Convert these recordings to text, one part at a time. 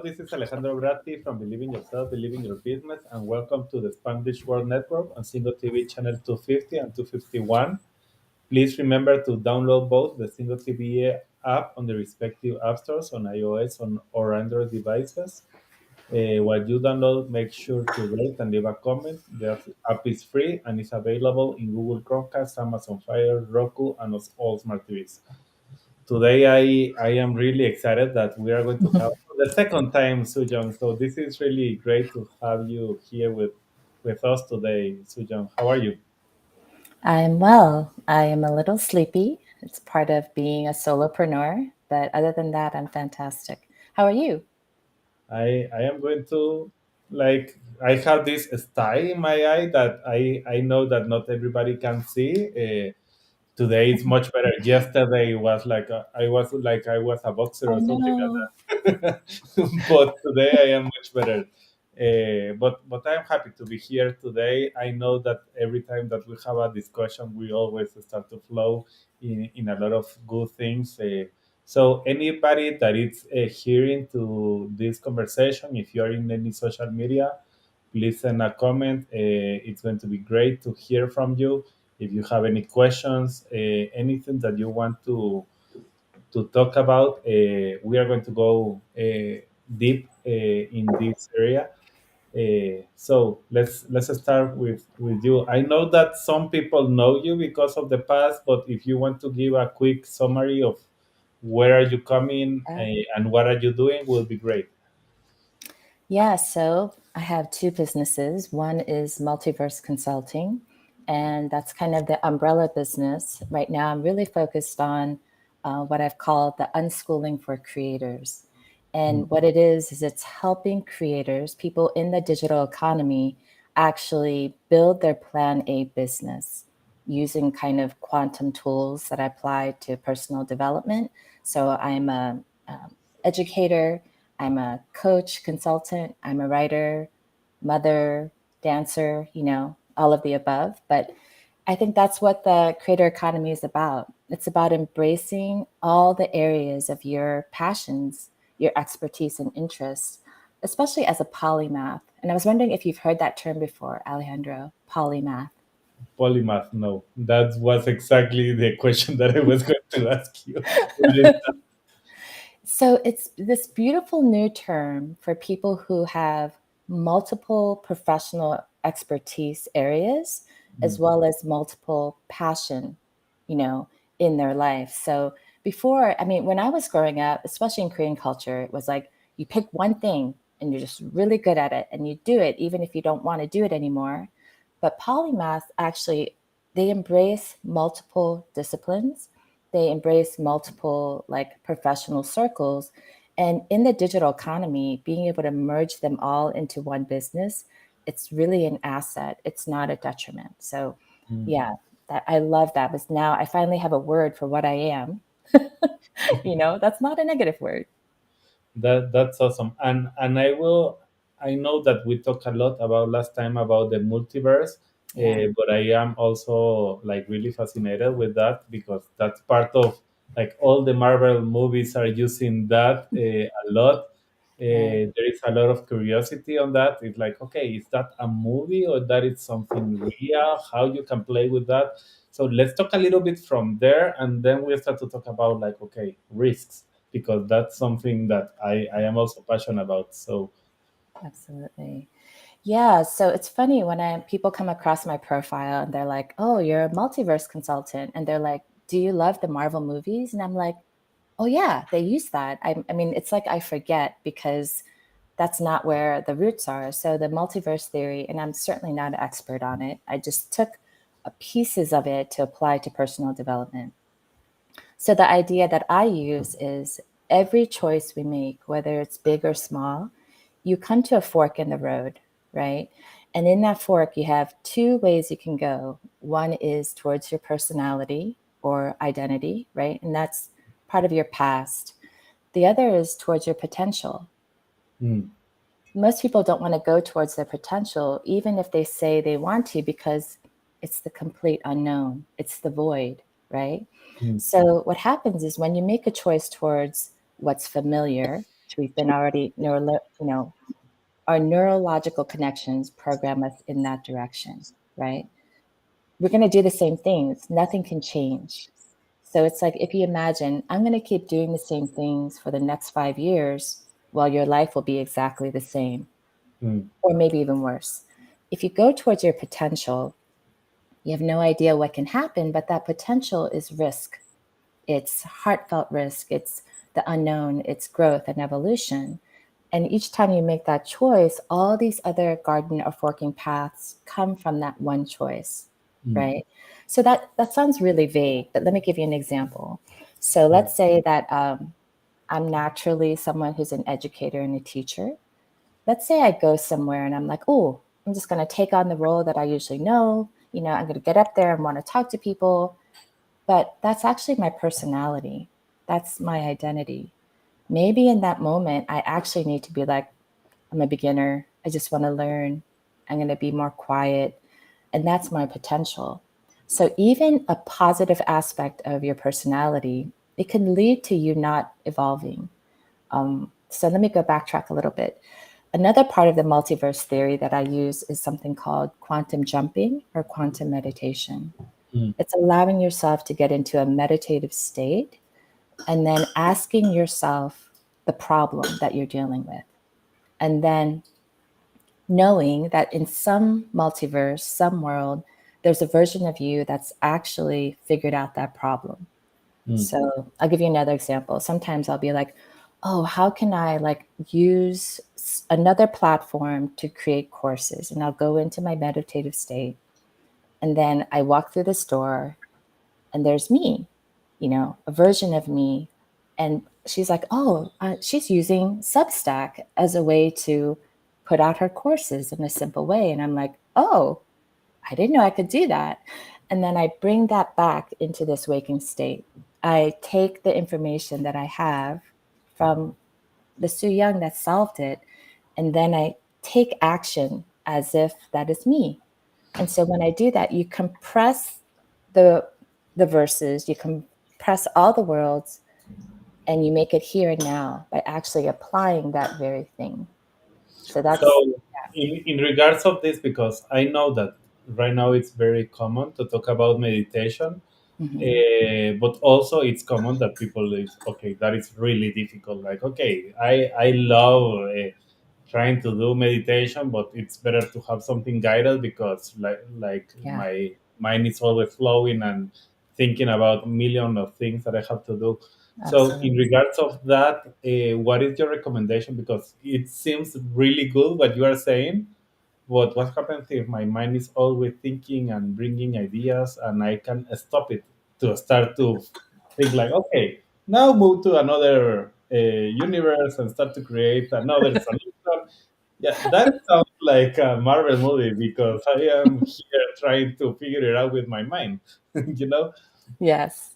this is Alejandro Bratti from Believe in Yourself, Believe in Your Business, and welcome to the Spanglish World Network on Single TV channel 250 and 251. Please remember to download both the Single TV app on the respective app stores on iOS or Android devices. While you download, make sure to rate and leave a comment. The app is free and is available in Google Chromecast, Amazon Fire, Roku, and all smart TVs. Today, I am really excited that we are going to have for the second time Soo Young. So this is really great to have you here with us today, Soo Young. How are you? I'm well. I am a little sleepy. It's part of being a solopreneur, but other than that, I'm fantastic. How are you? I am going to like I have this sty in my eye that I know that not everybody can see. Today it's much better. Yesterday was like I was a boxer Oh or something no. like that. But today I am much better. But I'm happy to be here today. I know that every time that we have a discussion, we always start to flow in a lot of good things. So anybody that is hearing to this conversation, if you are in any social media, please send a comment. It's going to be great to hear from you. If you have any questions, anything that you want to talk about, we are going to go deep in this area. So let's start with you. I know that some people know you because of the past, but if you want to give a quick summary of where are you coming and what are you doing, will be great. Yeah, so I have two businesses. One is Multiverse Consulting, and that's kind of the umbrella business. Right now, I'm really focused on what I've called the unschooling for creators. Mm. And what it is it's helping creators, people in the digital economy, actually build their plan A business using kind of quantum tools that I apply to personal development. So I'm a educator, I'm a coach, consultant, I'm a writer, mother, dancer, all of the above. But I think that's what the creator economy is about. It's about embracing all the areas of your passions, your expertise and interests, especially as a polymath. And I was wondering if you've heard that term before, Alejandro, polymath. Polymath, no. That was exactly the question that I was going to ask you. What is So it's this beautiful new term for people who have multiple professional expertise areas as that? well as multiple passion, you know, in their life. So before, I mean, when I was growing up, especially in Korean culture, it was like you pick one thing and you're just really good at it and you do it even if you don't want to do it anymore. But polymath actually, they embrace multiple disciplines, they embrace multiple like professional circles, and in the digital economy being able to merge them all into one business, it's really an asset, it's not a detriment. So Mm. yeah, that I love that, because now I finally have a word for what I am. That's not a negative word. That's awesome. And I know that we talked a lot about last time about the multiverse, Yeah. but I am also like really fascinated with that because that's part of like all the Marvel movies are using that a lot. Right. There is a lot of curiosity on that. It's like, okay, is that a movie or that is something real? How you can play with that? So let's talk a little bit from there, and then we start to talk about like, okay, risks because that's something that I am also passionate about. So, Absolutely. Yeah, so it's funny when people come across my profile and they're like, "Oh, you're a multiverse consultant," and they're like, "Do you love the Marvel movies?" And I'm like, "Oh yeah, they use that." I mean, it's like I forget because that's not where the roots are. So the multiverse theory, and I'm certainly not an expert on it. I just took pieces of it to apply to personal development. So the idea that I use is every choice we make, whether it's big or small, you come to a fork in the road, right? And in that fork, you have two ways you can go. One is towards your personality or identity, right? And that's part of your past. The other is towards your potential. mm, Most people don't want to go towards their potential, even if they say they want to, because it's the complete unknown, it's the void, right? mm, So, what happens is when you make a choice towards what's familiar, We've been already our neurological connections program us in that direction, right? We're going to do the same things. Nothing can change. So it's like, if you imagine, I'm going to keep doing the same things for the next 5 years, while your life will be exactly the same, Mm, or maybe even worse. If you go towards your potential, you have no idea what can happen, but that potential is risk. It's heartfelt risk. It's the unknown. It's growth and evolution. And each time you make that choice, all these other garden or forking paths come from that one choice, mm, right? So that sounds really vague, but let me give you an example. So mm, let's say that I'm naturally someone who's an educator and a teacher. Let's say I go somewhere and I'm like, oh, I'm just going to take on the role that I usually know. I'm going to get up there and want to talk to people. But that's actually my personality. That's my identity. Maybe in that moment, I actually need to be like, I'm a beginner. I just want to learn. I'm going to be more quiet. And that's my potential. So, even a positive aspect of your personality, it can lead to you not evolving. So, let me go backtrack a little bit. Another part of the multiverse theory that I use is something called quantum jumping or quantum meditation. mm. It's allowing yourself to get into a meditative state and then asking yourself the problem that you're dealing with. And then knowing that in some multiverse, some world, there's a version of you that's actually figured out that problem. Mm. So I'll give you another example. Sometimes I'll be like, oh, how can I like use another platform to create courses? And I'll go into my meditative state. And then I walk through the store and there's me, a version of me. And she's like, oh, she's using Substack as a way to put out her courses in a simple way. And I'm like, oh, I didn't know I could do that. And then I bring that back into this waking state. I take the information that I have from the Soo Young that solved it, and then I take action as if that is me. And so when I do that, you compress the the verses, you compress all the worlds, and you make it here and now by actually applying that very thing. So So, that's in regards of this, because I know that right now it's very common to talk about meditation, mhm, but also it's common that people is okay. That is really difficult. Like, okay, I love trying to do meditation, but it's better to have something guided because like yeah, my mind is always flowing and thinking about a million of things that I have to do. So in absolutely. regards of that, what is your recommendation? Because it seems really good what you are saying, but what happens if my mind is always thinking and bringing ideas and I can stop it to start to think like, okay, now move to another universe and start to create another solution. Yeah, that sounds like a Marvel movie because I am here trying to figure it out with my mind, you know? Yes.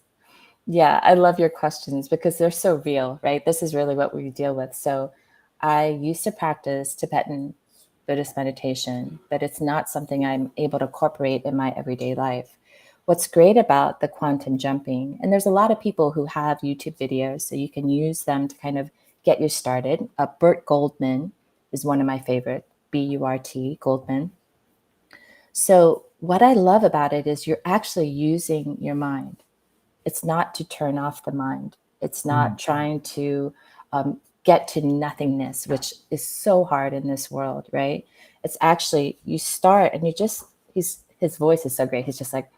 Yeah, I love your questions because they're so real, right? This is really what we deal with. So, I used to practice Tibetan Buddhist meditation, but it's not something I'm able to incorporate in my everyday life. What's great about the quantum jumping, and there's a lot of people who have YouTube videos, so you can use them to kind of get you started. Burt Goldman is one of my favorite, Burt Goldman. So, what I love about it is you're actually using your mind. It's not to turn off the mind. It's Mm, not trying to get to nothingness, which is so hard in this world, right? It's actually you start and you just his voice is so great. He's just like,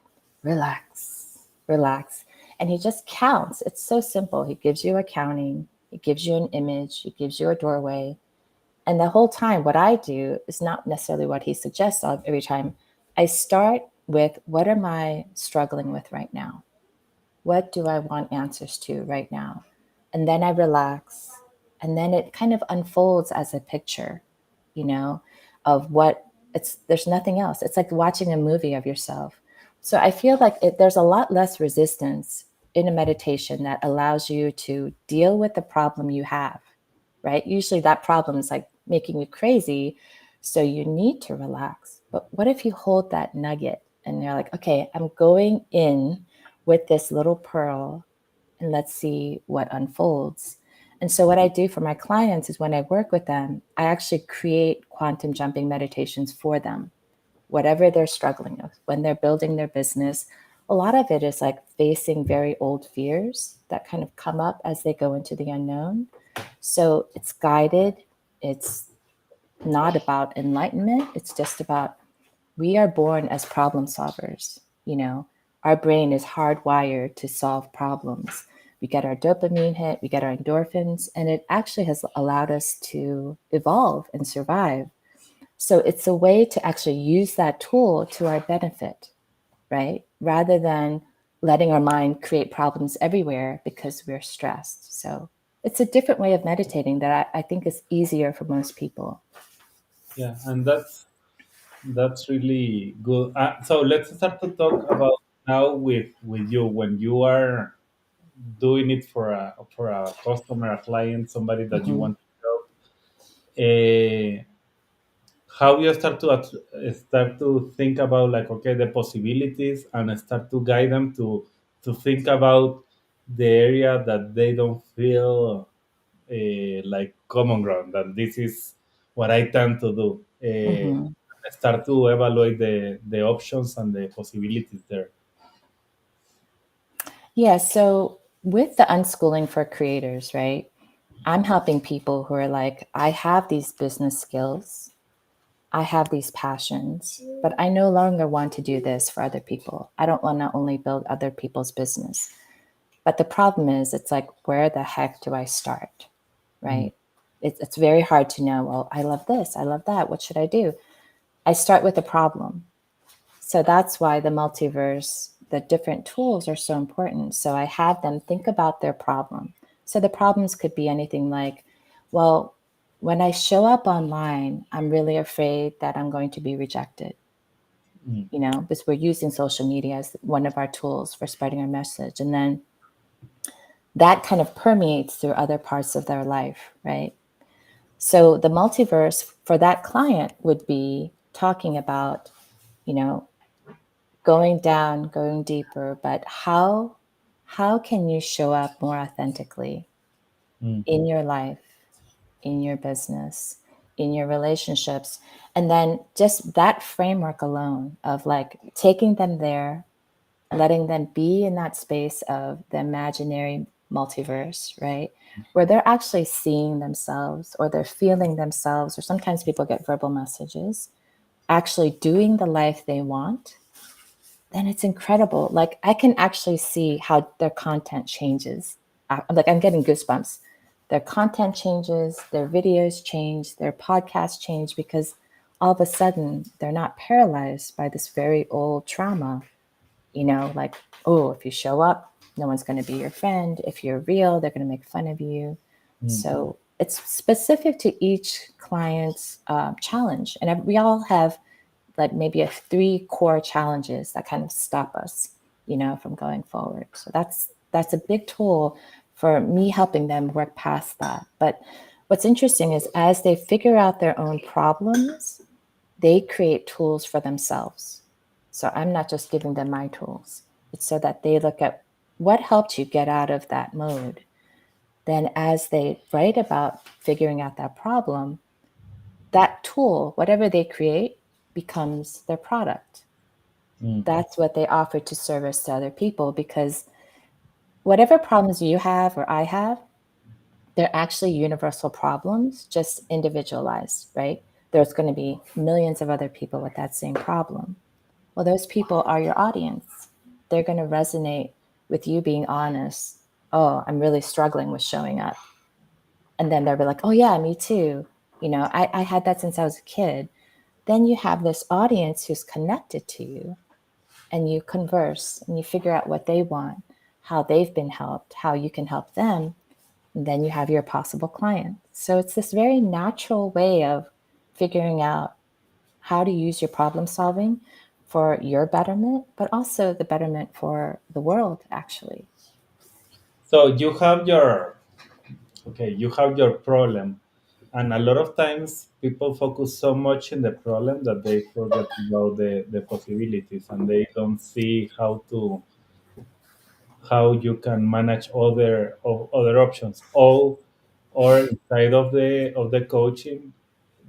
relax, relax. And he just counts. It's so simple. He gives you a counting, he gives you an image, he gives you a doorway. And the whole time, what I do is not necessarily what he suggests every time. I start with what am I struggling with right now? What do I want answers to right now? And then I relax. And then it kind of unfolds as a picture, you know, of what there's nothing else. It's like watching a movie of yourself. So I feel like there's a lot less resistance in a meditation that allows you to deal with the problem you have, right? Usually that problem is like making you crazy. So you need to relax. But what if you hold that nugget and you're like, okay, I'm going in with this little pearl and let's see what unfolds. And so, what I do for my clients is when I work with them, I actually create quantum jumping meditations for them, whatever they're struggling with, when they're building their business. A lot of it is like facing very old fears that kind of come up as they go into the unknown. So it's guided. It's not about enlightenment. It's just about we are born as problem solvers. You know, our brain is hardwired to solve problems. We get our dopamine hit, we get our endorphins, and it actually has allowed us to evolve and survive. So it's a way to actually use that tool to our benefit, right? Rather than letting our mind create problems everywhere because we're stressed. So it's a different way of meditating that I think is easier for most people. Yeah, and that's really good. So let's start to talk about now with you when you are doing it for a customer, a client, somebody that you Mm-hmm. want to help. How you start to think about like okay the possibilities and start to guide them to think about the area that they don't feel like common ground, that this is what I tend to do. Mm-hmm. Start to evaluate the options and the possibilities there. Yeah. So with the unschooling for creators, right? I'm helping people who are like, I have these business skills, I have these passions, but I no longer want to do this for other people. I don't want to only build other people's business. But the problem is, it's like, where the heck do I start? Mm, Right? It's very hard to know, well, I love this, I love that. What should I do? I start with a problem. So that's why the multiverse, the different tools are so important. So I have them think about their problem. So the problems could be anything like, well, when I show up online, I'm really afraid that I'm going to be rejected, mm, because we're using social media as one of our tools for spreading our message. And then that kind of permeates through other parts of their life, right? So the multiverse for that client would be talking about, you know, going down, going deeper, but how can you show up more authentically mm, in your life, in your business, in your relationships? And then just that framework alone of like taking them there, letting them be in that space of the imaginary multiverse, right? Where they're actually seeing themselves or they're feeling themselves, or sometimes people get verbal messages, actually doing the life they want, then it's incredible. Like I can actually see how their content changes. I'm getting goosebumps. Their content changes, their videos change, their podcasts change because all of a sudden they're not paralyzed by this very old trauma. Like, oh, if you show up, no one's going to be your friend. If you're real, they're going to make fun of you. mm. So it's specific to each client's challenge. And we all have like maybe three core challenges that kind of stop us, from going forward. So that's a big tool for me helping them work past that. But what's interesting is as they figure out their own problems, they create tools for themselves. So I'm not just giving them my tools. It's so that they look at what helped you get out of that mode. Then as they write about figuring out that problem, that tool, whatever they create, becomes their product. Mm, That's what they offer to service to other people because whatever problems you have or I have, they're actually universal problems, just individualized, right? There's going to be millions of other people with that same problem. Well, those people are your audience. They're going to resonate with you being honest. Oh, I'm really struggling with showing up. And then they'll be like, oh, yeah, me too. I had that since I was a kid. Then you have this audience who's connected to you and you converse and you figure out what they want, how they've been helped, how you can help them. And then you have your possible client. So it's this very natural way of figuring out how to use your problem solving for your betterment, but also the betterment for the world, actually. So you have your problem, and a lot of times people focus so much in the problem that they forget about the possibilities, and they don't see how you can manage other options. All or inside of the coaching,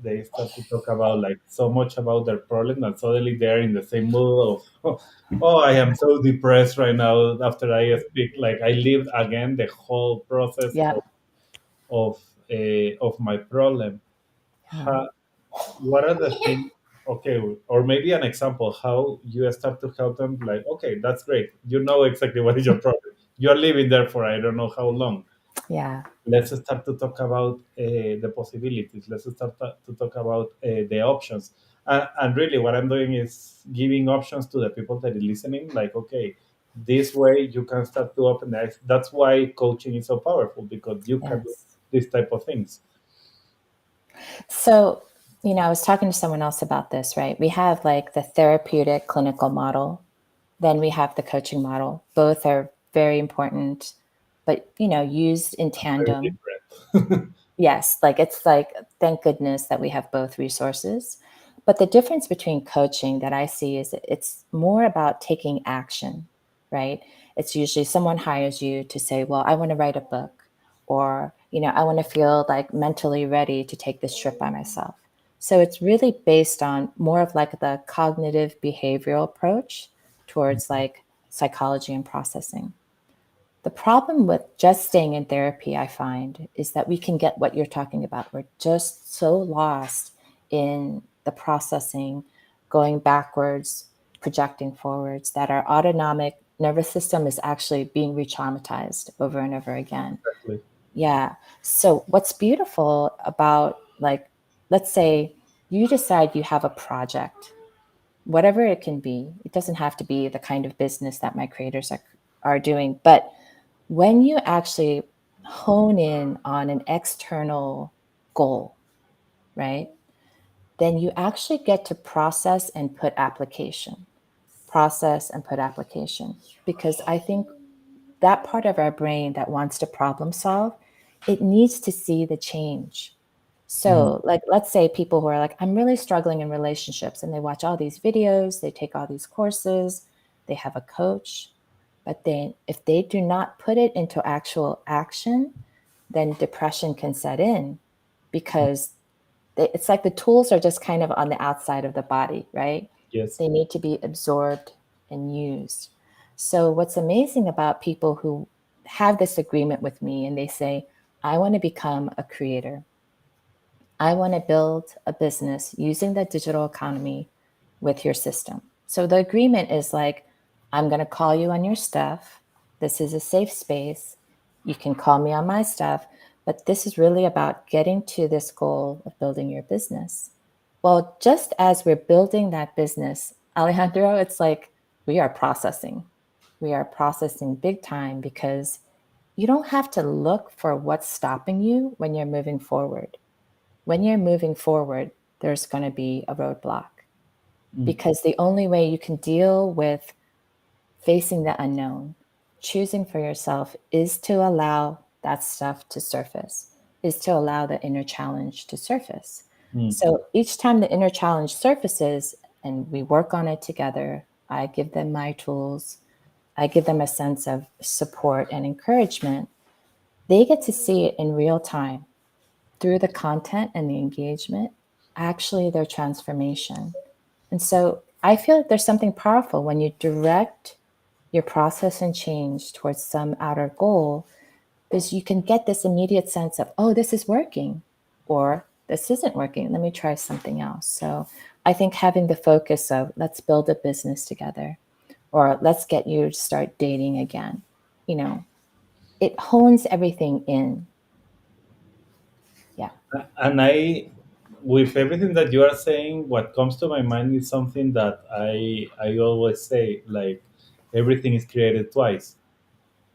they start to talk about like so much about their problem, and suddenly they're in the same mood of oh, I am so depressed right now after I speak. Like I lived again the whole process Yeah. of my problem. Yeah. How, what are the things? Okay, or maybe an example how you start to help them. Like, okay, that's great. You know exactly what is your problem. You're living there for I don't know how long. Yeah. Let's start to talk about the possibilities. Let's start to talk about the options. And really, what I'm doing is giving options to the people that are listening. Like, okay, this way you can start to open the eyes. That's why coaching is so powerful because you can do Yes. this type of things. So, I was talking to someone else about this, right? We have like the therapeutic clinical model, then we have the coaching model. Both are very important, but used in Very tandem. different. Yes, like it's like thank goodness that we have both resources. But the difference between coaching that I see is that it's more about taking action, right? It's usually someone hires you to say, well, I want to write a book, or, I want to feel like mentally ready to take this trip by myself. So it's really based on more of like the cognitive behavioral approach towards like psychology and processing. The problem with just staying in therapy, I find, is that we can get what you're talking about. We're just so lost in the processing, going backwards, projecting forwards, that our autonomic nervous system is actually being re traumatized over and over again. Exactly. Yeah. So, what's beautiful about, like, let's say you decide you have a project, whatever it can be, it doesn't have to be the kind of business that my creators are doing, but when you actually hone in on an external goal, right, then you actually get to process and put application, process and put application. Because I think that part of our brain that wants to problem solve, it needs to see the change. Mhm. So, like, let's say people who are like, I'm really struggling in relationships, and they watch all these videos, they take all these courses, they have a coach, but then if they do not put it into actual action, then depression can set in because it's like the tools are just kind of on the outside of the body, right? Yes. They need to be absorbed and used. So, what's amazing about people who have this agreement with me and they say, I want to become a creator, I want to build a business using the digital economy with your system. So the agreement is like, I'm going to call you on your stuff. This is a safe space. You can call me on my stuff, but this is really about getting to this goal of building your business. Well, just as we're building that business, Alejandro, it's like we are processing. We are processing big time because you don't have to look for what's stopping you when you're moving forward. When you're moving forward, there's going to be a roadblock Mm. because the only way you can deal with facing the unknown, choosing for yourself, is to allow that stuff to surface, is to allow the inner challenge to surface. Mm. So each time the inner challenge surfaces and we work on it together, I give them my tools, I give them a sense of support and encouragement. They get to see it in real time through the content and the engagement, actually their transformation. And so I feel like there's something powerful when you direct your process and change towards some outer goal, because you can get this immediate sense of, oh, this is working, or this isn't working. Let me try something else. So I think having the focus of let's build a business together, or let's get you to start dating again, you know, it hones everything in. Yeah. And with everything that you are saying, what comes to my mind is something that I always say, like everything is created twice.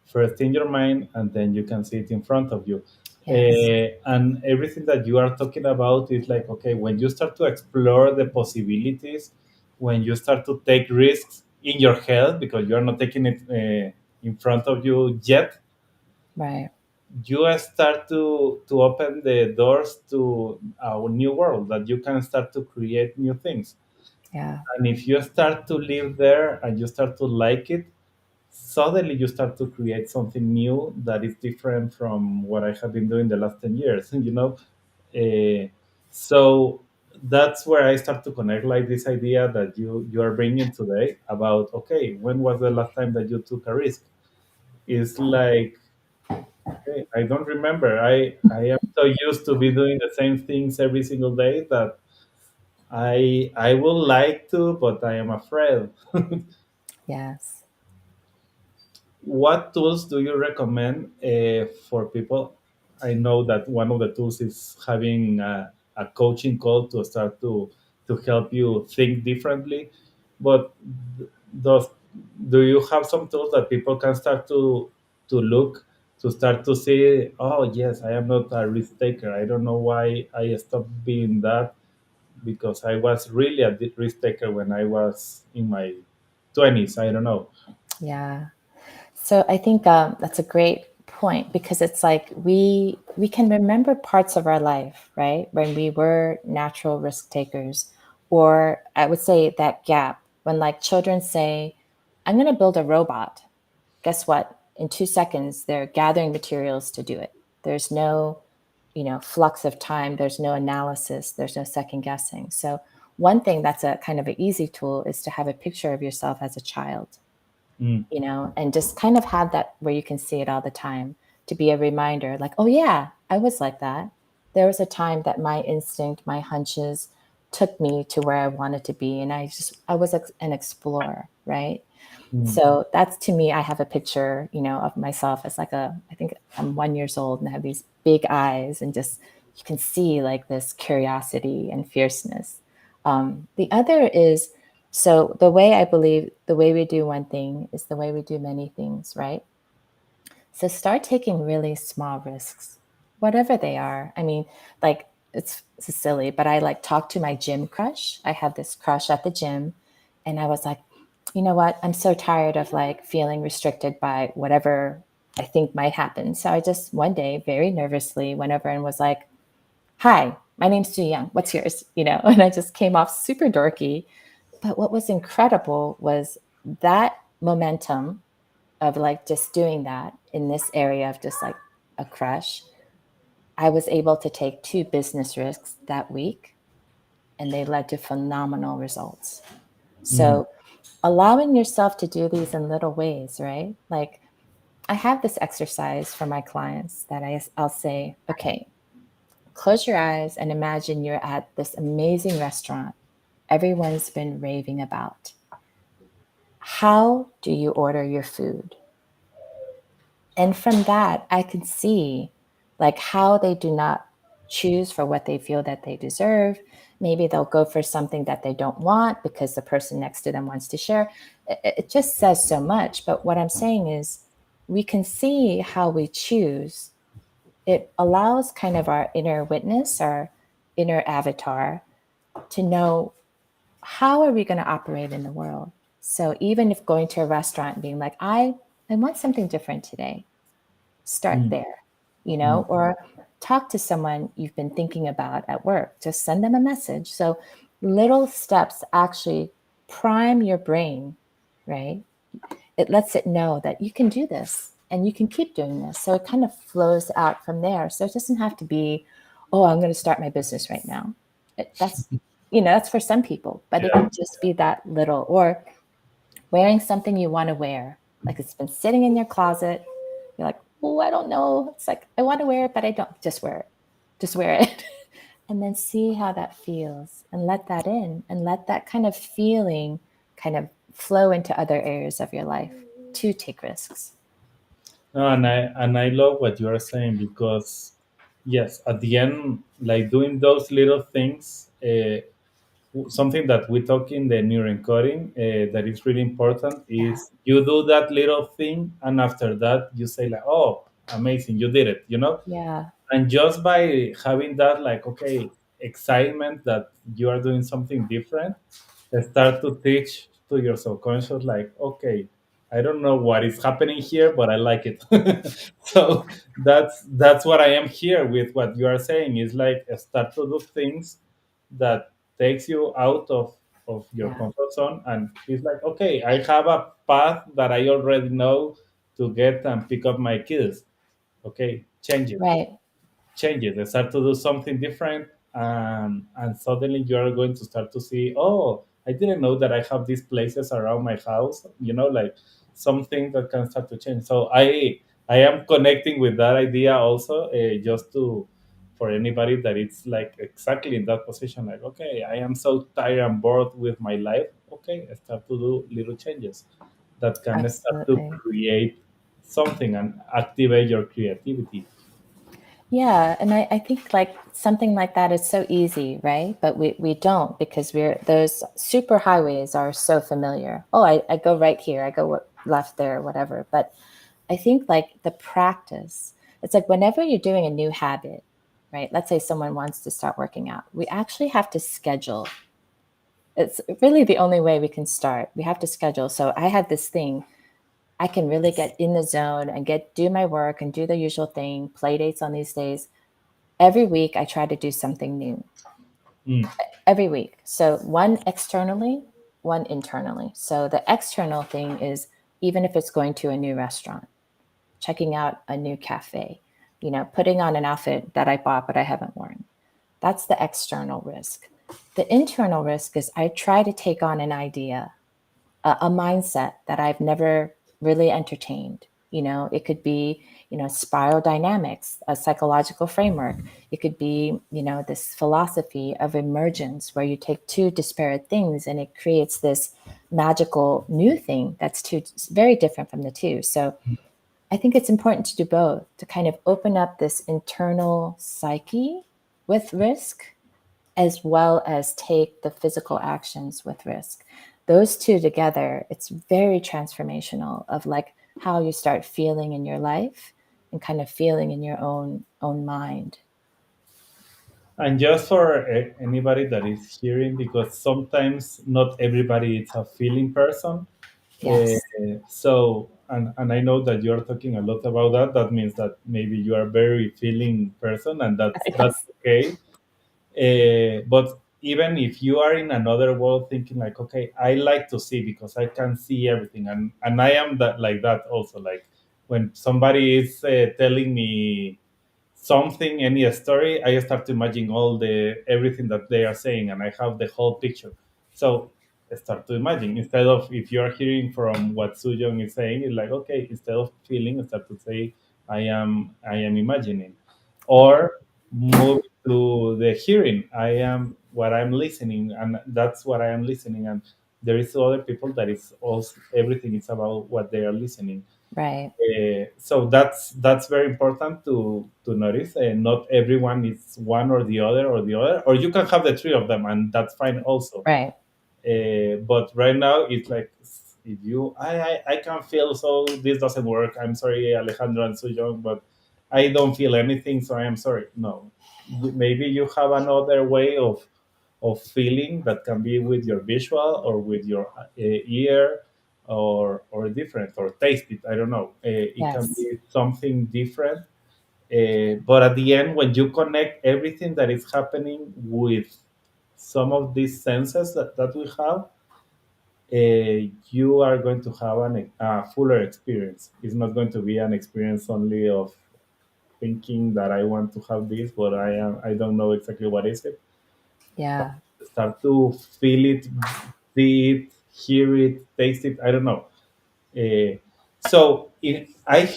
First in your mind, and then you can see it in front of you. Yes. And everything that you are talking about is like, okay, when you start to explore the possibilities, when you start to take risks in your head, because you are not taking it in front of you yet, Right. you start to open the doors to a new world that you can start to create new things. Yeah. And if you start to live there and you start to like it, suddenly you start to create something new that is different from what I have been doing the last 10 years, you know? Uh, so that's where I start to connect like this idea that you are bringing today about, okay, when was the last time that you took a risk? It's like, okay, I don't remember. I am so used to be doing the same things every single day that I would like to, but I am afraid. Yes. What tools do you recommend for people? I know that one of the tools is having a coaching call to start to help you think differently. But does do you have some tools that people can start to look to start to see? Oh yes, I am not a risk taker. I don't know why I stopped being that because I was really a risk taker when I was in my 20s. I don't know. Yeah. So I think that's a great point because it's like we can remember parts of our life, right, when we were natural risk takers, or I would say that gap when like children say, "I'm going to build a robot." Guess what? In 2 seconds, they're gathering materials to do it. There's no, flux of time. There's no analysis. There's no second guessing. So one thing that's a kind of an easy tool is to have a picture of yourself as a child, Mm, and just kind of have that where you can see it all the time to be a reminder like, oh, yeah, I was like that. There was a time that my instinct, my hunches took me to where I wanted to be. And I was an explorer, right? mm, So that's to me, I have a picture, of myself as like I think I'm 1 years old and I have these big eyes and just, you can see like this curiosity and fierceness. The other is, so the way I believe the way we do one thing is the way we do many things, right? So start taking really small risks, whatever they are. I mean, like it's silly, but I like talk to my gym crush. I have this crush at the gym, and I was like, you know what? I'm so tired of like feeling restricted by whatever I think might happen. So I just one day very nervously went over and was like, "Hi, my name's Soo Young. What's yours?" And I just came off super dorky. But what was incredible was that momentum of like just doing that in this area of just like a crush, I was able to take 2 business risks that week and they led to phenomenal results. mm, So allowing yourself to do these in little ways, right? Like I have this exercise for my clients that I'll say, okay, close your eyes and imagine you're at this amazing restaurant everyone's been raving about. How do you order your food? And from that, I can see like how they do not choose for what they feel that they deserve. Maybe they'll go for something that they don't want because the person next to them wants to share. It just says so much. But what I'm saying is, we can see how we choose. It allows kind of our inner witness, our inner avatar, to know how are we going to operate in the world. So even if going to a restaurant and being like, I want something different today, start mm, there, mm, or talk to someone you've been thinking about at work. Just send them a message. So little steps actually prime your brain, right? It lets it know that you can do this and you can keep doing this. So it kind of flows out from there. So it doesn't have to be, oh, I'm going to start my business right now. That's for some people, but it yeah. can just be that little, or wearing something you want to wear. Like it's been sitting in your closet. You're like, oh, I don't know. It's like, I want to wear it, but I don't. Just wear it. Just wear it. And then see how that feels and let that in and let that kind of feeling kind of flow into other areas of your life to take risks. No, and I love what you are saying because yes, at the end, like doing those little things, something that we talk in the neuroencoding that is really important Yeah. is you do that little thing, and after that you say like, "Oh, amazing, you did it," Yeah. and just by having that like okay excitement that you are doing something different, start to teach to your subconscious like okay, I don't know what is happening here but I like it. So that's what I am here with what you are saying is like start to do things that takes you out of your Yeah. comfort zone, and it's like, okay, I have a path that I already know to get and pick up my kids. Okay, change it, Right. changes. They start to do something different, and suddenly you are going to start to see, oh, I didn't know that I have these places around my house. Like something that can start to change. So I am connecting with that idea also, just to for anybody that it's like exactly in that position. Like, okay, I am so tired and bored with my life. Okay, I start to do little changes that can start to Absolutely. create something and activate your creativity. Yeah, and I think like something like that is so easy, right? But we don't because we're those super highways are so familiar. Oh, I go right here, I go left there, whatever. But I think like the practice, it's like whenever you're doing a new habit, right? Let's say someone wants to start working out. We actually have to schedule. It's really the only way we can start. We have to schedule. So I have this thing. I can really get in the zone and get do my work and do the usual thing, play dates on these days. Every week I try to do something new. Mm, Every week. So one externally, one internally. So the external thing is even if it's going to a new restaurant, checking out a new cafe, putting on an outfit that I bought but I haven't worn. That's the external risk. The internal risk is I try to take on an idea, a mindset that I've never really entertained. It could be, spiral dynamics, a psychological framework. It could be, this philosophy of emergence where you take two disparate things and it creates this magical new thing that's two very different from the two. So I think it's important to do both to kind of open up this internal psyche with risk as well as take the physical actions with risk. Those two together, it's very transformational of like how you start feeling in your life and kind of feeling in your own mind. And just for anybody that is hearing, because sometimes not everybody is a feeling person. Yes. And I know that you're talking a lot about that. That means that maybe you are a very feeling person, and that's Yes. okay. But even if you are in another world thinking like, okay, I like to see because I can see everything, and I am that like that also. Like when somebody is telling me something, any story, I start to imagine all the everything that they are saying, and I have the whole picture. So I start to imagine instead of if you are hearing from what Soo Young is saying, it's like, okay, instead of feeling, I start to say I am imagining, Yeah. or move to the hearing. I am what I'm listening, and that's what I am listening. And there is other people that is also everything is about what they are listening. Right. So that's very important to notice. Not everyone is one or the other, or you can have the three of them, and that's fine also. Right. But right now it's like if you I can feel, so this doesn't work. I'm sorry, Alejandro and Soo Young, but I don't feel anything, so I am sorry. No, maybe you have another way of feeling that can be with your visual or with your ear, or different, or taste it. I don't know. It can Yes. be something different. But at the end, when you connect everything that is happening with some of these senses that we have, you are going to have a fuller experience. It's not going to be an experience only of thinking that I want to have this, but I don't know exactly what is it. Yeah. Start to feel it, see it, hear it, taste it. I don't know. I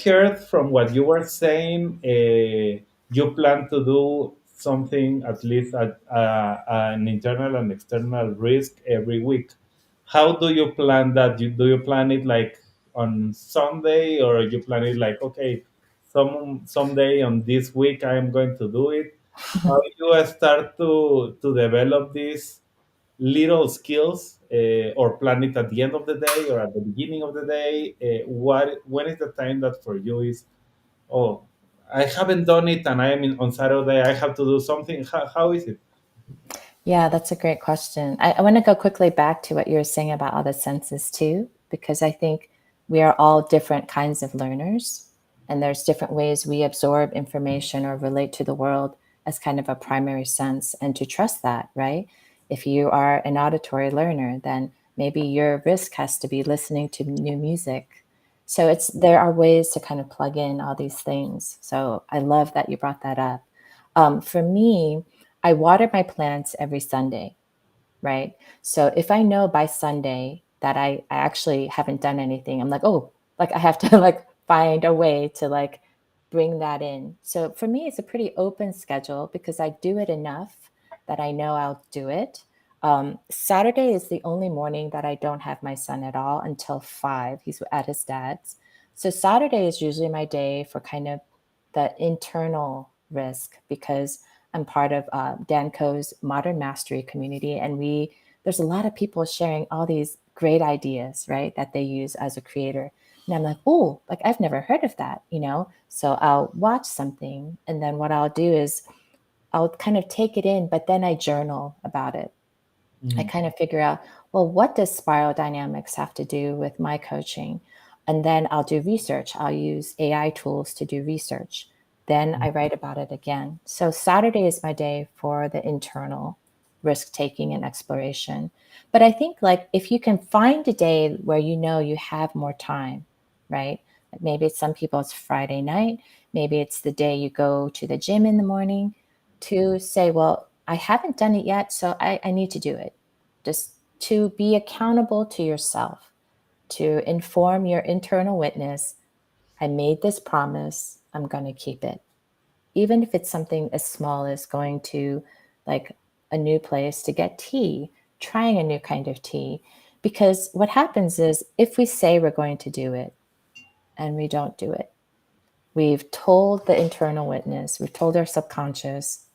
heard from what you were saying, you plan to do something at least at an internal and external risk every week. How do you plan that? Do you plan it like on Sunday, or you plan it like, okay, someday on this week I am going to do it? How you start to develop this little skills, or plan it at the end of the day or at the beginning of the day? When is the time that for you is, oh, I haven't done it and I am on Saturday, I have to do something? How is it? Yeah, that's a great question. I want to go quickly back to what you were saying about other senses too, because I think we are all different kinds of learners, and there's different ways we absorb information or relate to the world as kind of a primary sense, and to trust that, right? If you are an auditory learner, then maybe your risk has to be listening to new music. So there are ways to kind of plug in all these things. So I love that you brought that up. For me, I water my plants every Sunday, right? So if I know by Sunday that I actually haven't done anything, I'm like, oh, like I have to like find a way to like bring that in. So for me, it's a pretty open schedule because I do it enough that I know I'll do it. Saturday is the only morning that I don't have my son at all until 5. He's at his dad's. So Saturday is usually my day for kind of the internal risk because I'm part of Danco's Modern Mastery community, and there's a lot of people sharing all these great ideas, right, that they use as a creator. And I'm like, oh, like I've never heard of that, you know? So I'll watch something, and then what I'll do is I'll kind of take it in, but then I journal about it. I Mm, kind of figure out, well, what does spiral dynamics have to do with my coaching? And then I'll do research. I'll use AI tools to do research. Then mm, I write about it again. So Saturday is my day for the internal risk taking and exploration. But I think like if you can find a day where you know you have more time, right? Maybe it's some people it's Friday night, maybe it's the day you go to the gym in the morning, to say, well, I haven't done it yet, so I need to do it. Just to be accountable to yourself, to inform your internal witness. I made this promise, I'm going to keep it. Even if it's something as small as going to like a new place to get tea, trying a new kind of tea. Because what happens is if we say we're going to do it and we don't do it, we've told the internal witness, we've told our subconscious,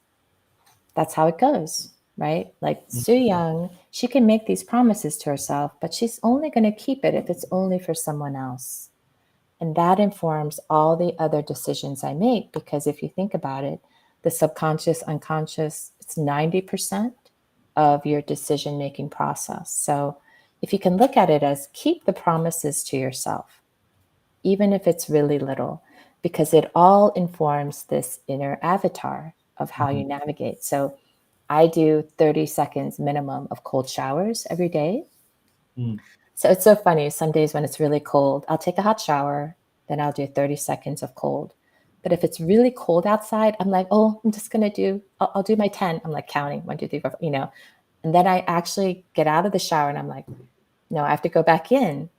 that's how it goes, right? Like mm, Soo Young, she can make these promises to herself, but she's only going to keep it if it's only for someone else. And that informs all the other decisions I make because if you think about it, the subconscious, unconscious, it's 90% of your decision making process. So if you can look at it as keep the promises to yourself, even if it's really little, because it all informs this inner avatar of how you mm, navigate. So I do 30 seconds minimum of cold showers every day. mm, So it's so funny. Some days when it's really cold, I'll take a hot shower, then I'll do 30 seconds of cold. But if it's really cold outside, I'm like, oh, I'm just going to I'll do my 10. I'm like counting 1, 2, 3, 4, you know. And then I actually get out of the shower and I'm like, no, I have to go back in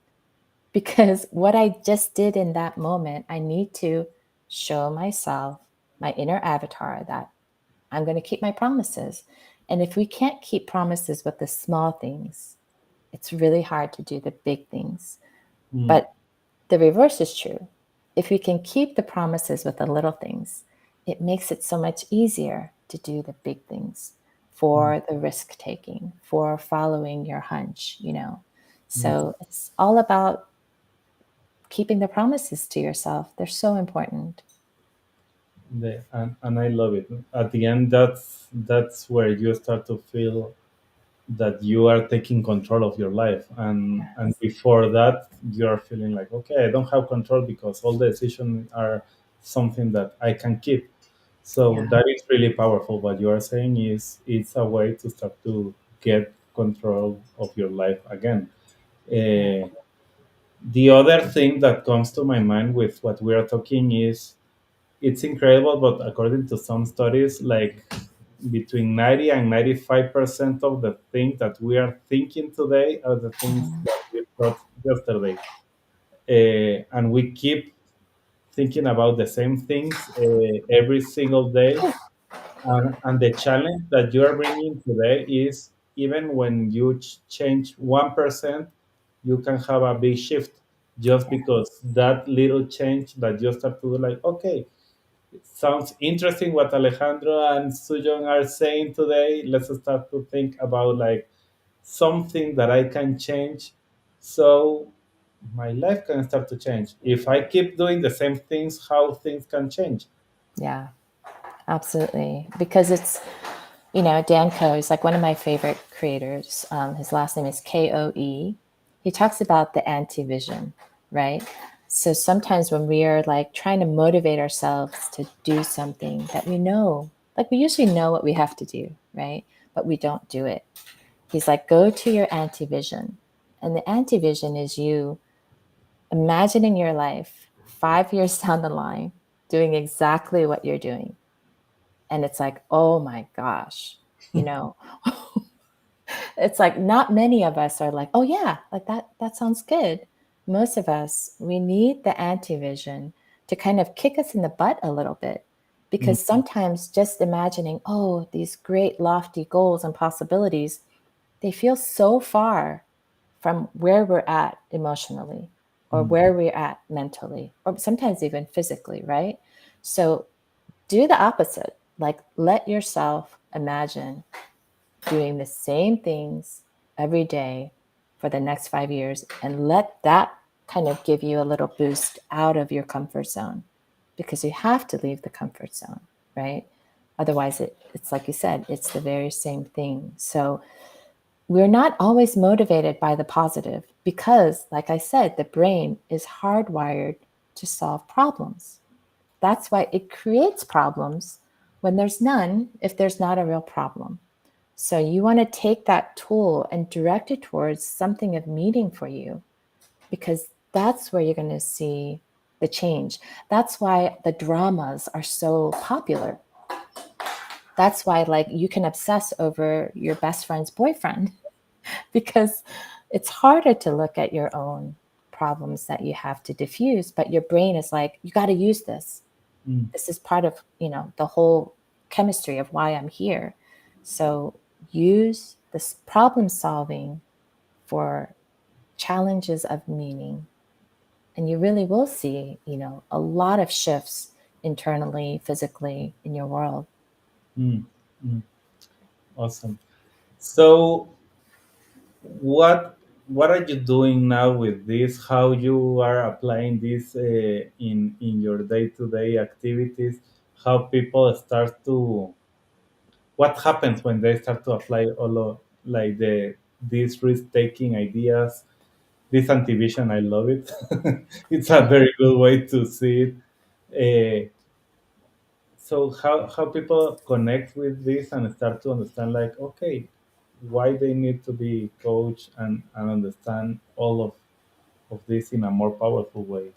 because what I just did in that moment, I need to show myself, my inner avatar, that I'm going to keep my promises. And if we can't keep promises with the small things, it's really hard to do the big things. mm, But the reverse is true. If we can keep the promises with the little things, it makes it so much easier to do the big things mm, for the risk taking, for following your hunch, you know. mm. So it's all about keeping the promises to yourself. They're so important. And I love it. At the end, that's where you start to feel that you are taking control of your life, and Yes. before that, you are feeling like, okay, I don't have control because all the decisions are something that I can keep. So Yeah. that is really powerful. What you are saying is it's a way to start to get control of your life again. Yeah. Uh, the other thing that comes to my mind with what we are talking is it's incredible, but according to some studies, like between 90 and 95% of the things that we are thinking today are the things that we thought yesterday. And we keep thinking about the same things every single day. And the challenge that you are bringing today is even when you change 1%, you can have a big shift just Yeah. because that little change that you start to do, like, okay, sounds interesting what Alejandro and Soo Young are saying today. Let's start to think about like something that I can change so my life can start to change. If I keep doing the same things, how things can change. Yeah. Absolutely. Because it's, you know, Dan Coe is like one of my favorite creators. His last name is Koe. He talks about the anti vision, right? So sometimes when we are like trying to motivate ourselves to do something that we know, like we usually know what we have to do, right? but we don't do it. He's like, go to your anti-vision. And the anti-vision is you imagining your life 5 years down the line doing exactly what you're doing. And it's like, oh my gosh, you know, it's like not many of us are like, oh yeah, like that sounds good. Most of us, we need the anti-vision to kind of kick us in the butt a little bit. mm, Because sometimes just imagining, oh, these great lofty goals and possibilities, they feel so far from where we're at emotionally or mm, where we're at mentally or sometimes even physically, right? So do the opposite. Like let yourself imagine doing the same things every day for the next 5 years and let that kind of give you a little boost out of your comfort zone because you have to leave the comfort zone, right? Otherwise, it's like you said, it's the very same thing. So we're not always motivated by the positive because, like I said, the brain is hardwired to solve problems. That's why it creates problems when there's none if there's not a real problem. So you want to take that tool and direct it towards something of meaning for you because that's where you're going to see the change. That's why the dramas are so popular. That's why like you can obsess over your best friend's boyfriend because it's harder to look at your own problems that you have to diffuse, but your brain is like, you got to use this. mm, This is part of, the whole chemistry of why I'm here. So use this problem solving for challenges of meaning. And you really will see, a lot of shifts internally, physically in your world. mm, mm. Awesome. So, what are you doing now with this? How you are applying this in your day to day activities? How people start to what happens when they start to apply all of like these risk taking ideas, this anti-vision? I love it. It's a very good way to see it. So how people connect with this and start to understand like, okay, why they need to be coached and understand all of this in a more powerful way.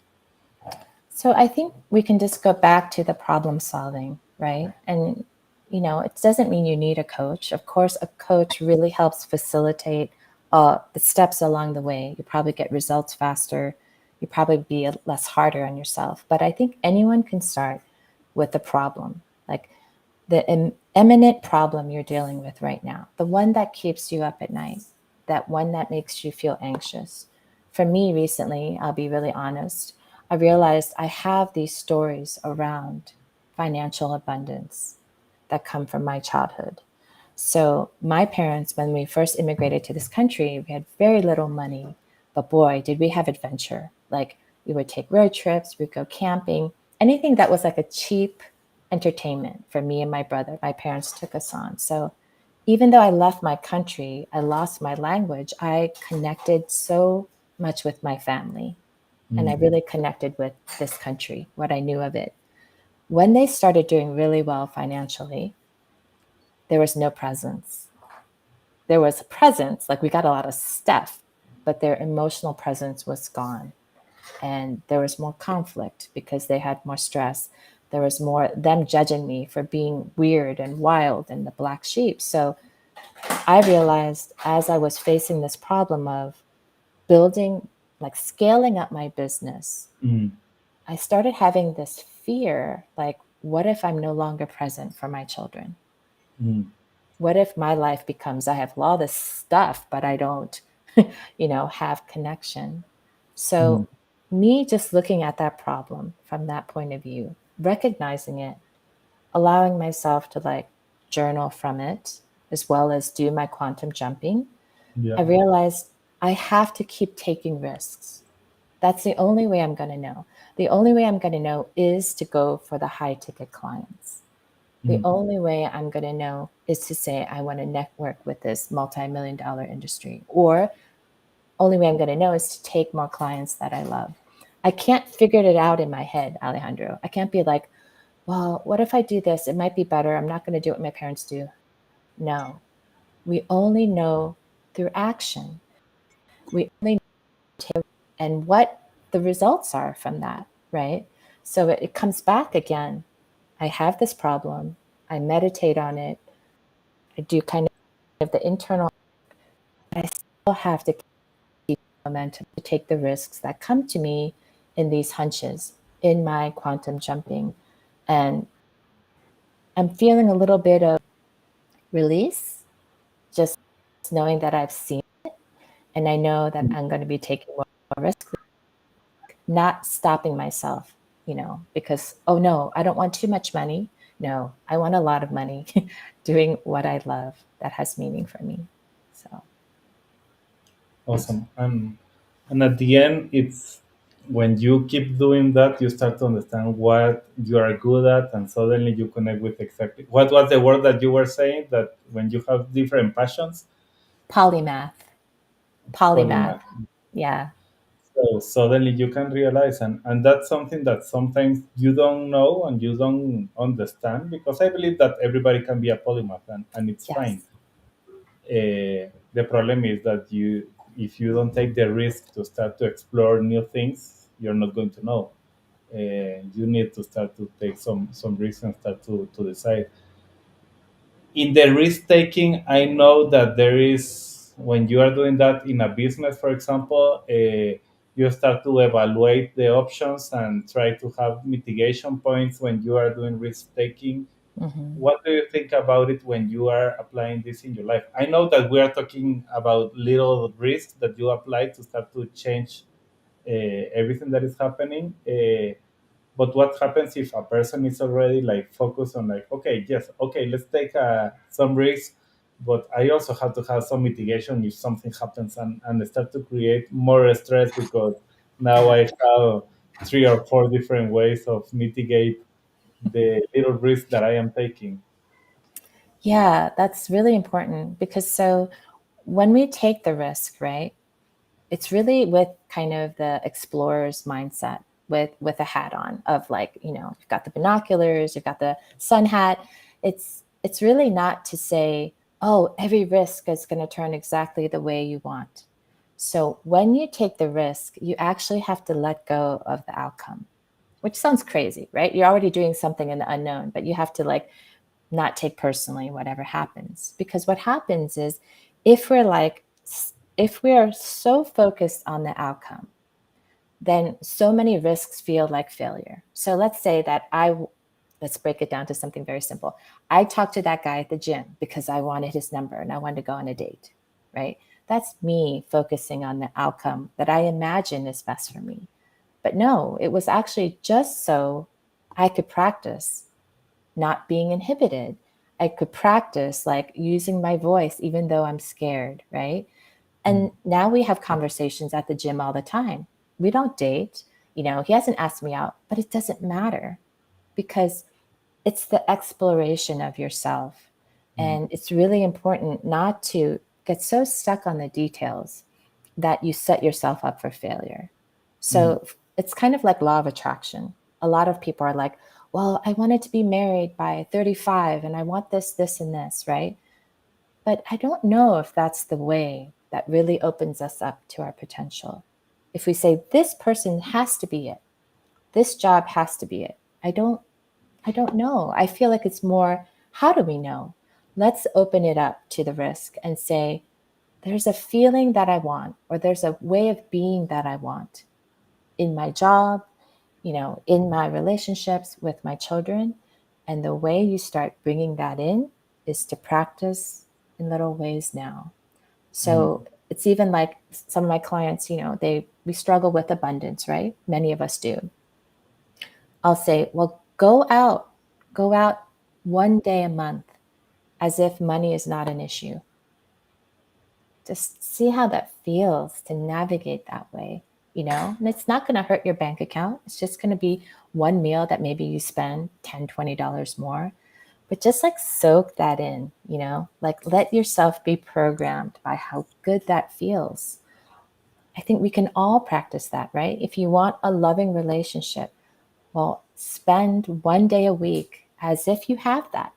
So I think we can just go back to the problem solving, right? And it doesn't mean you need a coach. Of course, a coach really helps facilitate the steps along the way. You probably get results faster. You probably be less harder on yourself. But I think anyone can start with the problem, like the imminent problem you're dealing with right now, the one that keeps you up at night, that one that makes you feel anxious. For me, recently, I'll be really honest, I realized I have these stories around financial abundance that come from my childhood. So, my parents, when we first immigrated to this country, we had very little money, but boy, did we have adventure. Like, we would take road trips, we'd go camping, anything that was like a cheap entertainment for me and my brother. My parents took us on. So, even though I left my country, I lost my language, I connected so much with my family and I Mm, really connected with this country, what I knew of it. When they started doing really well financially, there was no presence. There was a presence, like we got a lot of stuff, but their emotional presence was gone. And there was more conflict because they had more stress. There was more them judging me for being weird and wild and the black sheep. So I realized as I was facing this problem of building, like scaling up my business, mm, I started having this fear like, what if I'm no longer present for my children? mm, What if my life becomes I have all this stuff, but I don't, have connection? mm, So, me just looking at that problem from that point of view, recognizing it, allowing myself to like journal from it, as well as do my quantum jumping, yeah. I realized I have to keep taking risks. That's the only way I'm going to know. The only way I'm going to know is to go for the high ticket clients. The Mm, only way I'm going to know is to say I want to network with this multi-million dollar industry. Or only way I'm going to know is to take more clients that I love. I can't figure it out in my head, Alejandro. I can't be like, well, what if I do this? It might be better. I'm not going to do what my parents do. No. We only know through action. We only know and what the results are from that, right? So it comes back again. I have this problem. I meditate on it. I do kind of the internal. I still have to keep momentum to take the risks that come to me in these hunches, in my quantum jumping. And I'm feeling a little bit of release, just knowing that I've seen it and I know that I'm going to be taking more risks, not stopping myself, because, oh no, I don't want too much money. No, I want a lot of money doing what I love that has meaning for me. So, Awesome. And at the end, it's when you keep doing that, you start to understand what you are good at, and suddenly you connect with exactly what was the word that you were saying, that when you have different passions, polymath, polymath. polymath. Yeah. So suddenly you can realize, and that's something that sometimes you don't know and you don't understand, because I believe that everybody can be a polymath, and it's Yes. fine. The problem is that if you don't take the risk to start to explore new things, you're not going to know. You need to start to take some risks and start to decide. In the risk taking, I know that there is, when you are doing that in a business, for example, you start to evaluate the options and try to have mitigation points when you are doing risk taking. Hmm. What do you think about it when you are applying this in your life? I know that we are talking about little risks that you apply to start to change everything that is happening. But what happens if a person is already like focused on like, okay, yes, okay, let's take some risks, but I also have to have some mitigation if something happens, and start to create more stress because now I have three or four different ways of mitigate the little risk that I am taking. Yeah, that's really important because so when we take the risk, right, it's really with kind of the explorer's mindset with a hat on of like, you've got the binoculars, you've got the sun hat. It's really not to say, oh, every risk is going to turn exactly the way you want. So when you take the risk, you actually have to let go of the outcome, which sounds crazy, right? You're already doing something in the unknown, but you have to like not take personally whatever happens. Because what happens is if we're like, if we are so focused on the outcome, then so many risks feel like failure. So let's say that let's break it down to something very simple. I talked to that guy at the gym because I wanted his number and I wanted to go on a date, right? That's me focusing on the outcome that I imagine is best for me. But no, it was actually just so I could practice not being inhibited. I could practice like using my voice even though I'm scared, right? Mm, And now we have conversations at the gym all the time. We don't date, he hasn't asked me out, but it doesn't matter because it's the exploration of yourself. mm, And it's really important not to get so stuck on the details that you set yourself up for failure. mm, So it's kind of like law of attraction. A lot of people are like, well, I wanted to be married by 35 and I want this, this, and this, right? But I don't know if that's the way that really opens us up to our potential. If we say this person has to be it, this job has to be it. I don't know. I feel like it's more, how do we know? Let's open it up to the risk and say there's a feeling that I want or there's a way of being that I want in my job, in my relationships with my children. And the way you start bringing that in is to practice in little ways now. mm, So it's even like some of my clients, we struggle with abundance, right? Many of us do. I'll say, well, go out one day a month as if money is not an issue. Just see how that feels to navigate that way, and it's not going to hurt your bank account. It's just going to be one meal that maybe you spend $10, $20 more, but just like soak that in, like let yourself be programmed by how good that feels. I think we can all practice that, right? If you want a loving relationship, well, spend one day a week as if you have that.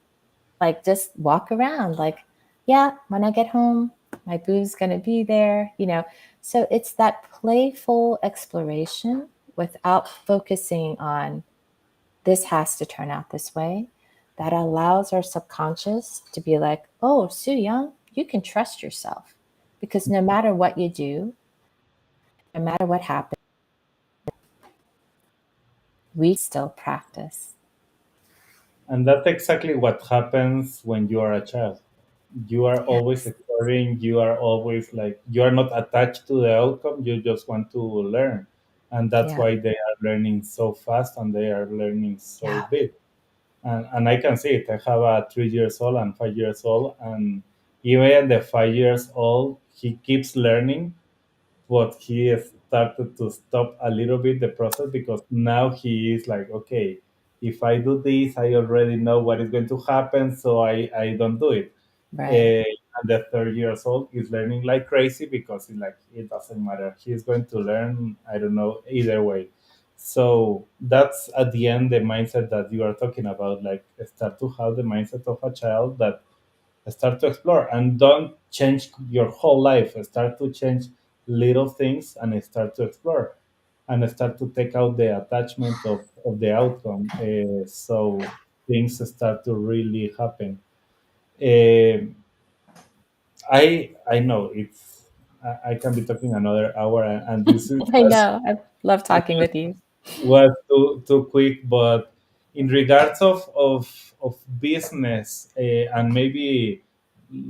Like just walk around like yeah, when I get home, my boo's going to be there, you know. So it's that playful exploration without focusing on this has to turn out this way that allows our subconscious to be like, oh, Soo Young, you can trust yourself because no matter what you do, no matter what happens, we still practice. And that's exactly what happens when you are a child. You are always Yes. exploring, you are always like, you are not attached to the outcome, you just want to learn. And that's Yeah. why they are learning so fast and they are learning so Yeah. big. And I can see it. I have a 3 years old and 5 years old, and even at the 5 years old, he keeps learning, but he has started to stop a little bit the process because now he is like, okay, if I do this, I already know what is going to happen, so I don't do it. Right. And the 3 years old is learning like crazy because it's like it doesn't matter. He's going to learn, I don't know, either way. So that's at the end the mindset that you are talking about. Like start to have the mindset of a child that start to explore and don't change your whole life. Start to change little things and start to explore and start to take out the attachment of the outcome. So things start to really happen. Um I know I can be talking another hour, and this is I know. I love talking with you. was too quick. But in regards of business, and maybe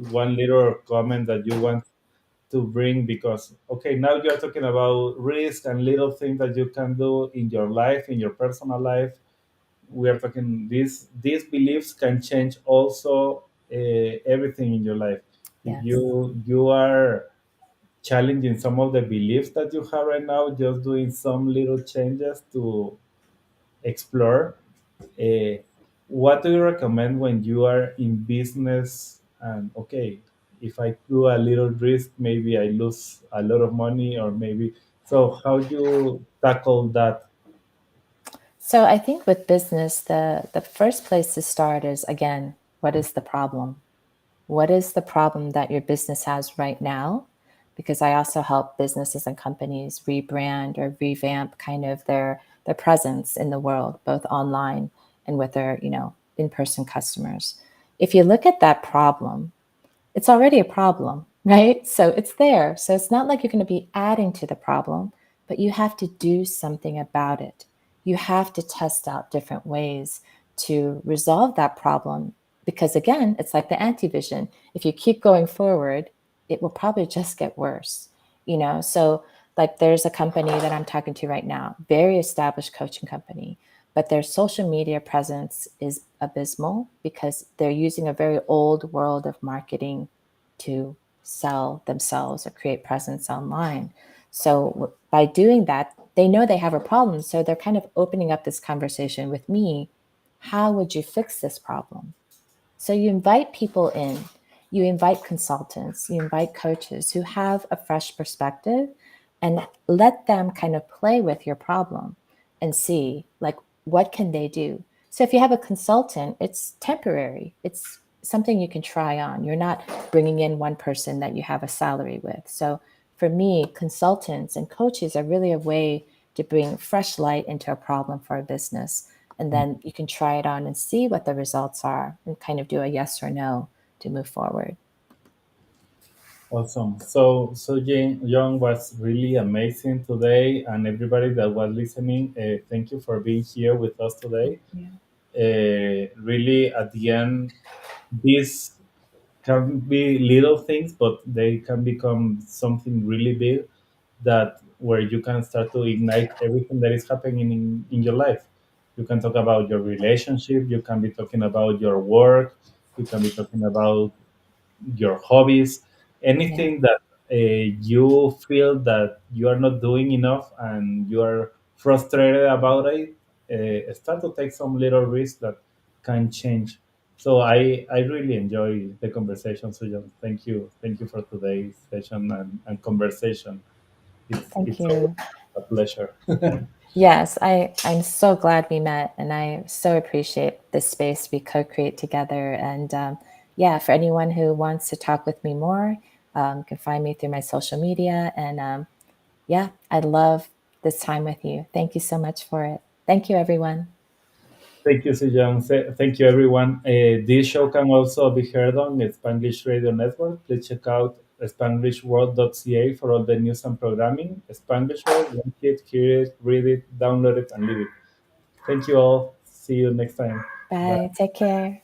one little comment that you want to bring, because okay, now you're talking about risk and little things that you can do in your life, in your personal life. We are talking these beliefs can change also everything in your life. If Yes. you are challenging some of the beliefs that you have right now, just doing some little changes to explore. uh, what do you recommend when you are in business? And okay, if I do a little risk, maybe I lose a lot of money, or maybe, so how you tackle that? So I think with business, the first place to start is again, what is the problem? What is the problem that your business has right now? Because I also help businesses and companies rebrand or revamp kind of their presence in the world, both online and with their, you know, in-person customers. If you look at that problem, it's already a problem, right? So it's there. So it's not like you're going to be adding to the problem, but you have to do something about it. You have to test out different ways to resolve that problem. Because again, it's like the anti-vision. If you keep going forward, it will probably just get worse. You know, so like there's a company that I'm talking to right now, very established coaching company, but their social media presence is abysmal because they're using a very old world of marketing to sell themselves or create presence online. So by doing that, they know they have a problem. So they're kind of opening up this conversation with me. How would you fix this problem? So you invite people in, you invite consultants, you invite coaches who have a fresh perspective and let them kind of play with your problem and see like what can they do. So if you have a consultant, it's temporary. It's something you can try on. You're not bringing in one person that you have a salary with. So for me, consultants and coaches are really a way to bring fresh light into a problem for a business, and then you can try it on and see what the results are and kind of do a yes or no to move forward. Awesome. So John was really amazing today, and everybody that was listening, thank you for being here with us today. Yeah. Really, at the end, this can be little things, but they can become something really big, that where you can start to ignite everything that is happening in your life. You can talk about your relationship, you can be talking about your work, you can be talking about your hobbies, Yeah. anything that you feel that you are not doing enough and you are frustrated about it. Start to take some little risks that can change. So I really enjoy the conversation. So John, thank you for today's session and conversation. Thank It's always you. a pleasure. Yes, I'm so glad we met, and I so appreciate this space we co create together. And yeah, for anyone who wants to talk with me more, you can find me through my social media. And yeah, I love this time with you. Thank you so much for it. Thank you, everyone. Thank you, Soo Young. Thank you, everyone. This show can also be heard on the Spanglish Radio Network. Please check out spanglishworld.ca for all the news and programming. Spanglish World, watch it, hear it, read it, download it, and leave it. Thank you all. See you next time. Bye. Bye. Take care.